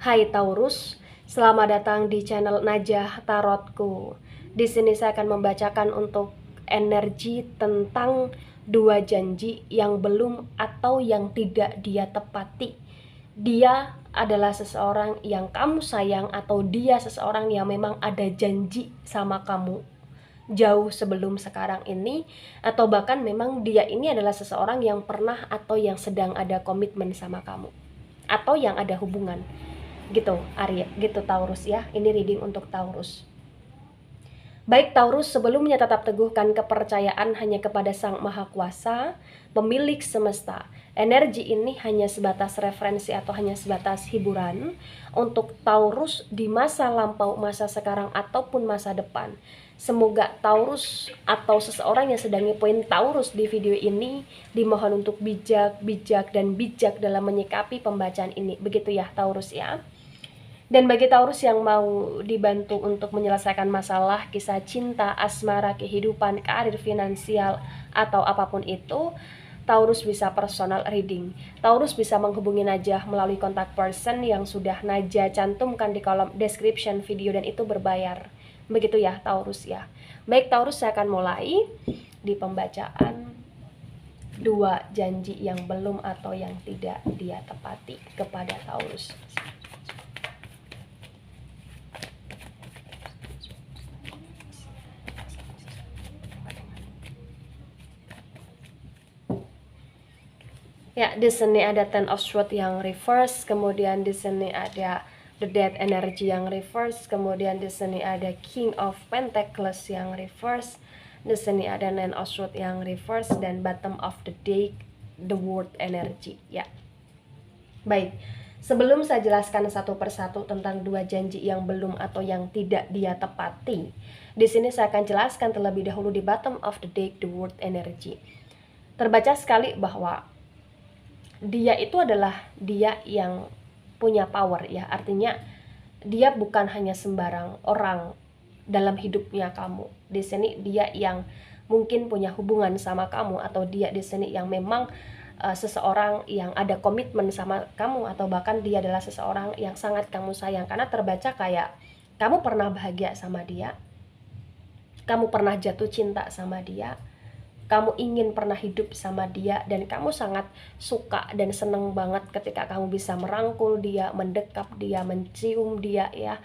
Hai Taurus, selamat datang di channel Najah Tarotku. Di sini saya akan membacakan untuk energi tentang dua janji yang belum atau yang tidak dia tepati. Dia adalah seseorang yang kamu sayang atau dia seseorang yang memang ada janji sama kamu jauh sebelum sekarang ini, atau bahkan memang dia ini adalah seseorang yang pernah atau yang sedang ada komitmen sama kamu atau yang ada hubungan gitu Arya, gitu Taurus ya. Ini reading untuk Taurus. Baik Taurus, sebelumnya tetap teguhkan kepercayaan hanya kepada Sang Maha Kuasa, pemilik semesta. Energi ini hanya sebatas referensi atau hanya sebatas hiburan untuk Taurus di masa lampau, masa sekarang, ataupun masa depan. Semoga Taurus atau seseorang yang sedang ngepoin Taurus di video ini dimohon untuk bijak dalam menyikapi pembacaan ini. Begitu ya Taurus ya. Dan bagi Taurus yang mau dibantu untuk menyelesaikan masalah, kisah cinta, asmara, kehidupan, karir, finansial, atau apapun itu, Taurus bisa personal reading. Taurus bisa menghubungi Najah melalui kontak person yang sudah Najah cantumkan di kolom description video, dan itu berbayar. Begitu ya Taurus ya. Baik Taurus, saya akan mulai di pembacaan dua janji yang belum atau yang tidak dia tepati kepada Taurus. Ya, di sini ada Ten of Swords yang reverse, kemudian di sini ada The Death Energy yang reverse, kemudian di sini ada King of Pentacles yang reverse, di sini ada Nine of Swords yang reverse, dan Bottom of the Deck, The World Energy. Ya, baik. Sebelum saya jelaskan satu persatu tentang dua janji yang belum atau yang tidak dia tepati, di sini saya akan jelaskan terlebih dahulu di Bottom of the Deck, The World Energy. Terbaca sekali bahwa dia itu adalah dia yang punya power ya, artinya dia bukan hanya sembarang orang dalam hidupnya kamu. Di sini dia yang mungkin punya hubungan sama kamu, atau dia di sini yang memang seseorang yang ada komitmen sama kamu, atau bahkan dia adalah seseorang yang sangat kamu sayang. Karena terbaca kayak kamu pernah bahagia sama dia, kamu pernah jatuh cinta sama dia, kamu ingin pernah hidup sama dia, dan kamu sangat suka dan seneng banget ketika kamu bisa merangkul dia, mendekap dia, mencium dia ya.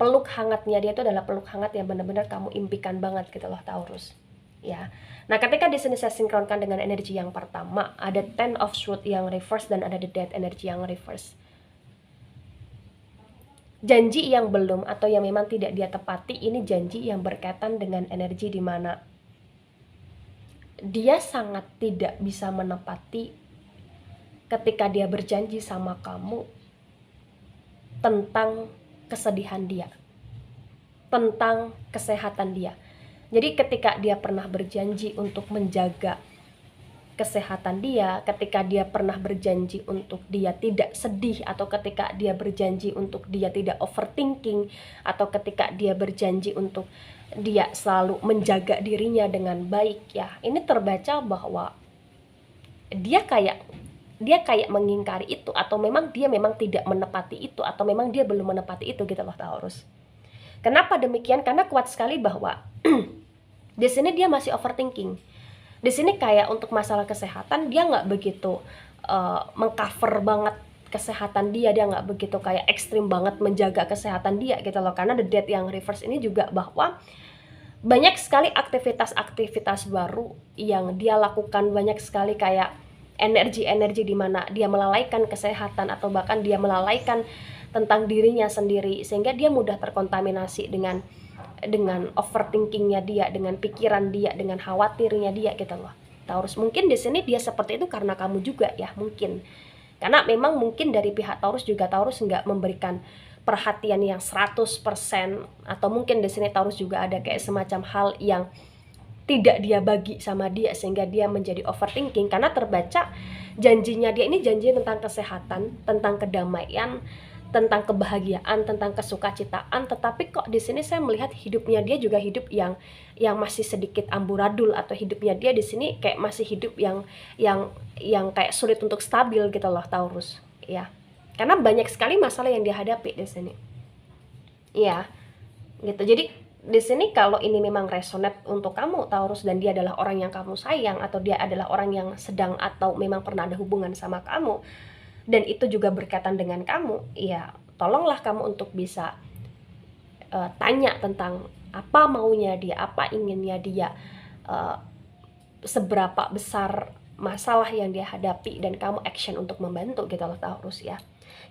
Peluk hangatnya dia itu adalah peluk hangat yang benar-benar kamu impikan banget gitu loh Taurus ya. Nah, ketika di sini saya sinkronkan dengan energi yang pertama, ada Ten of Swords yang reverse dan ada The Death Energy yang reverse. Janji yang belum atau yang memang tidak dia tepati, ini janji yang berkaitan dengan energi di mana dia sangat tidak bisa menepati ketika dia berjanji sama kamu tentang kesedihan dia, tentang kesehatan dia. Jadi ketika dia pernah berjanji untuk menjaga kesehatan dia, ketika dia pernah berjanji untuk dia tidak sedih, atau ketika dia berjanji untuk dia tidak overthinking, atau ketika dia berjanji untuk dia selalu menjaga dirinya dengan baik ya, ini terbaca bahwa dia kayak mengingkari itu, atau memang dia memang tidak menepati itu, atau memang dia belum menepati itu gitu loh Taurus. Kenapa demikian? Karena kuat sekali bahwa di sini dia masih overthinking. Di sini kayak untuk masalah kesehatan dia nggak begitu mengcover banget kesehatan dia nggak begitu kayak ekstrim banget menjaga kesehatan dia gitu loh. Karena The Death yang reverse ini juga bahwa banyak sekali aktivitas-aktivitas baru yang dia lakukan, banyak sekali kayak energi-energi di mana dia melalaikan kesehatan, atau bahkan dia melalaikan tentang dirinya sendiri, sehingga dia mudah terkontaminasi dengan overthinkingnya dia, dengan pikiran dia, dengan khawatirnya dia gitu loh Taurus. Mungkin di sini dia seperti itu karena kamu juga ya, mungkin karena memang mungkin dari pihak Taurus juga Taurus nggak memberikan perhatian yang 100%, atau mungkin di sini Taurus juga ada kayak semacam hal yang tidak dia bagi sama dia, sehingga dia menjadi overthinking. Karena terbaca janjinya dia ini janji tentang kesehatan, tentang kedamaian, tentang kebahagiaan, tentang kesukacitaan, tetapi kok di sini saya melihat hidupnya dia juga hidup yang masih sedikit amburadul, atau hidupnya dia di sini kayak masih hidup yang kayak sulit untuk stabil gitu loh Taurus ya. karena banyak sekali masalah yang dihadapi di sini. Iya, gitu. Jadi di sini kalau ini memang resonate untuk kamu Taurus, dan dia adalah orang yang kamu sayang, atau dia adalah orang yang sedang atau memang pernah ada hubungan sama kamu, dan itu juga berkaitan dengan kamu, ya tolonglah kamu untuk bisa tanya tentang apa maunya dia, apa inginnya dia, seberapa besar masalah yang dia hadapi, dan kamu action untuk membantu gitu loh Taurus ya.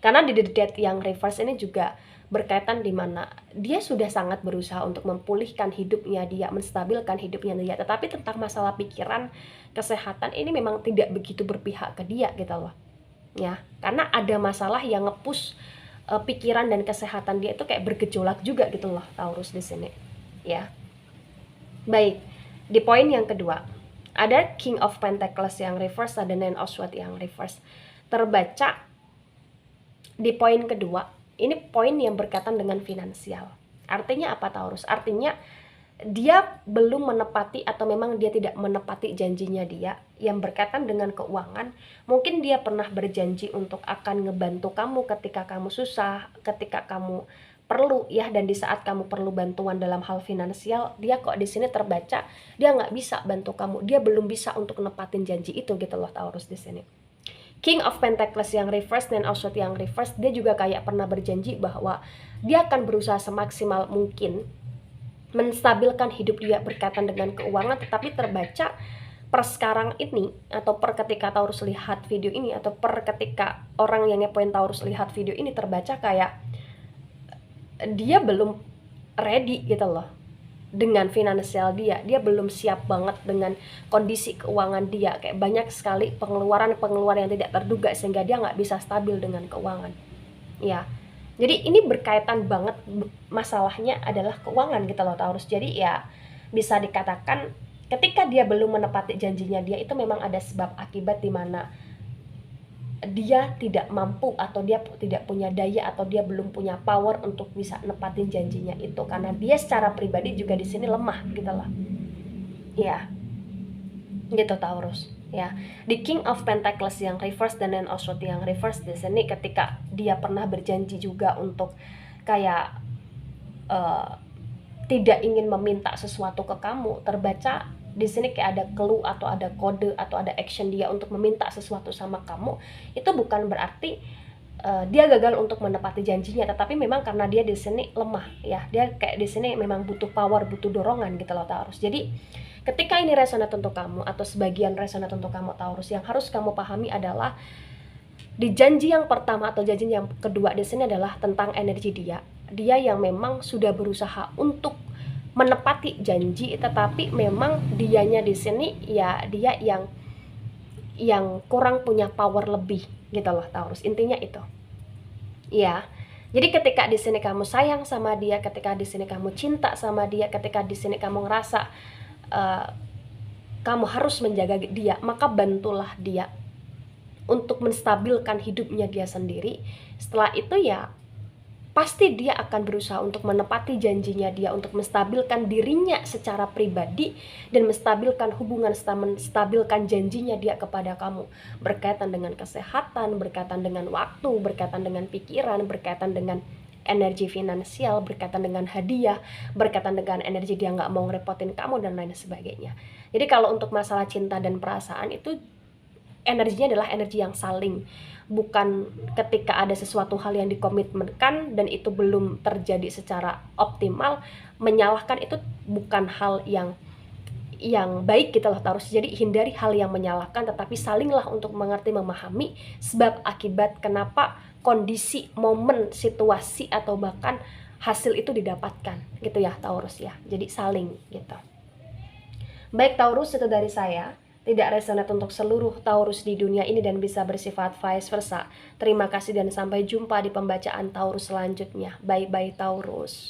Karena di Death yang reverse ini juga berkaitan di mana dia sudah sangat berusaha untuk memulihkan hidupnya dia, menstabilkan hidupnya dia, tetapi tentang masalah pikiran, kesehatan ini memang tidak begitu berpihak ke dia gitu loh. Ya, karena ada masalah yang ngepush pikiran dan kesehatan dia itu kayak bergejolak juga gitu loh Taurus di sini. Ya. Baik. Di poin yang kedua, ada King of Pentacles yang reverse, ada Nine of Swords yang reverse. Terbaca di poin kedua, ini poin yang berkaitan dengan finansial. Artinya apa Taurus? Artinya dia belum menepati, atau memang dia tidak menepati janjinya dia yang berkaitan dengan keuangan. Mungkin dia pernah berjanji untuk akan ngebantu kamu ketika kamu susah, ketika kamu perlu ya, dan di saat kamu perlu bantuan dalam hal finansial, dia kok di sini terbaca dia nggak bisa bantu kamu, dia belum bisa untuk nepatin janji itu gitu loh Taurus di sini. King of Pentacles yang reverse dan Swords yang reverse, dia juga kayak pernah berjanji bahwa dia akan berusaha semaksimal mungkin menstabilkan hidup dia berkaitan dengan keuangan, tetapi terbaca per sekarang ini, atau per ketika Taurus lihat video ini, atau per ketika orang yang ngepoin Taurus lihat video ini, terbaca kayak dia belum ready gitu loh dengan finansial dia belum siap banget dengan kondisi keuangan dia, kayak banyak sekali pengeluaran yang tidak terduga sehingga dia nggak bisa stabil dengan keuangan ya. Jadi ini berkaitan banget, masalahnya adalah keuangan gitu loh Taurus. Jadi ya bisa dikatakan ketika dia belum menepati janjinya dia, itu memang ada sebab akibat di mana dia tidak mampu, atau dia tidak punya daya, atau dia belum punya power untuk bisa nepatin janjinya itu, karena dia secara pribadi juga di sini lemah gitu loh ya, gitu Taurus ya. Di King of Pentacles yang reverse dan Nine of Swords yang reverse di sini, ketika dia pernah berjanji juga untuk kayak tidak ingin meminta sesuatu ke kamu, terbaca di sini kayak ada clue, atau ada kode, atau ada action dia untuk meminta sesuatu sama kamu. Itu bukan berarti dia gagal untuk menepati janjinya, tetapi memang karena dia di sini lemah ya, dia kayak di sini memang butuh power, butuh dorongan gitu loh Taurus. Jadi ketika ini resonate untuk kamu, atau sebagian resonate untuk kamu Taurus, yang harus kamu pahami adalah di janji yang pertama atau janji yang kedua di sini adalah tentang energi dia yang memang sudah berusaha untuk menepati janji, tetapi memang dianya di sini ya dia yang kurang punya power lebih gitu loh Taurus, intinya itu ya. Jadi ketika di sini kamu sayang sama dia, ketika di sini kamu cinta sama dia, ketika di sini kamu ngerasa kamu harus menjaga dia, maka bantulah dia untuk menstabilkan hidupnya dia sendiri. Setelah itu ya pasti dia akan berusaha untuk menepati janjinya dia, untuk menstabilkan dirinya secara pribadi, dan menstabilkan hubungan, menstabilkan janjinya dia kepada kamu, berkaitan dengan kesehatan, berkaitan dengan waktu, berkaitan dengan pikiran, berkaitan dengan energi finansial, berkaitan dengan hadiah, berkaitan dengan energi dia nggak mau ngerepotin kamu, dan lain sebagainya. Jadi kalau untuk masalah cinta dan perasaan itu energinya adalah energi yang saling, bukan ketika ada sesuatu hal yang dikomitmenkan dan itu belum terjadi secara optimal, menyalahkan itu bukan hal yang baik gitu loh Taurus. Jadi hindari hal yang menyalahkan, tetapi salinglah untuk mengerti, memahami sebab akibat kenapa kondisi, momen, situasi, atau bahkan hasil itu didapatkan gitu ya Taurus ya. Jadi saling gitu. Baik Taurus, itu dari saya. Tidak resonate untuk seluruh Taurus di dunia ini dan bisa bersifat vice versa. Terima kasih dan sampai jumpa di pembacaan Taurus selanjutnya. Bye-bye Taurus.